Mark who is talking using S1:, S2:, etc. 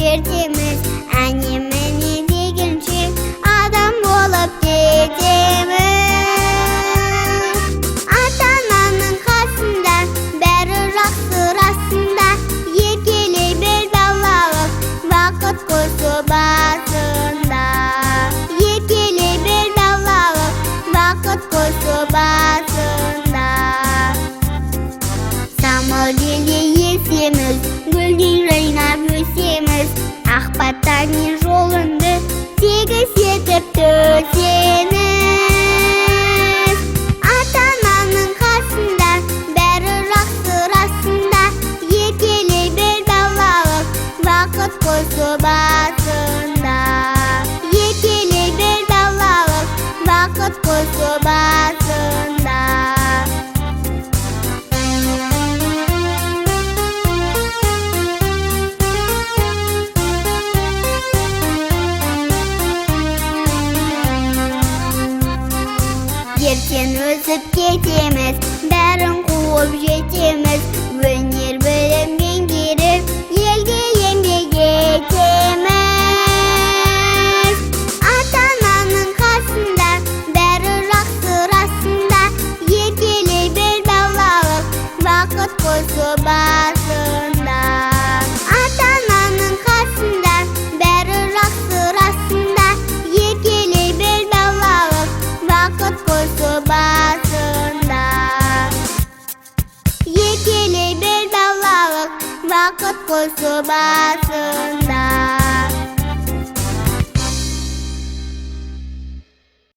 S1: ертеміз, әне-міне дегенше адам болып кетеміз. Ата-ананың қасында бәрі жақсы расында, еркелей бер балалық, бақыт қосу басында. Еркелей бер балалық, бақыт қосу басында. Самал-желде есеміз, гүлдей жайнап өсеміз, ақ батаның жолынды тегіс етіп төсеміз. Ата-ананың қасында бәрі жақсы расында, еркелей бер балалық, бақыт қосу басында. Еркелей бер балалық, бақыт қосу басында. Ертең өсіп кетеміз, бәрін қуып жетеміз, өнер білім меңгеріп, елге еңбек етеміз. Ата-ананың қасында бәрі жақсы расында, еркелей бер балалық, бақыт қосу басында. Ата-ананың қасында бәрі жақсы расында, еркелей бер балалық, бақыт қосу басында. Еркелей бер балалық, бақыт қосу басында.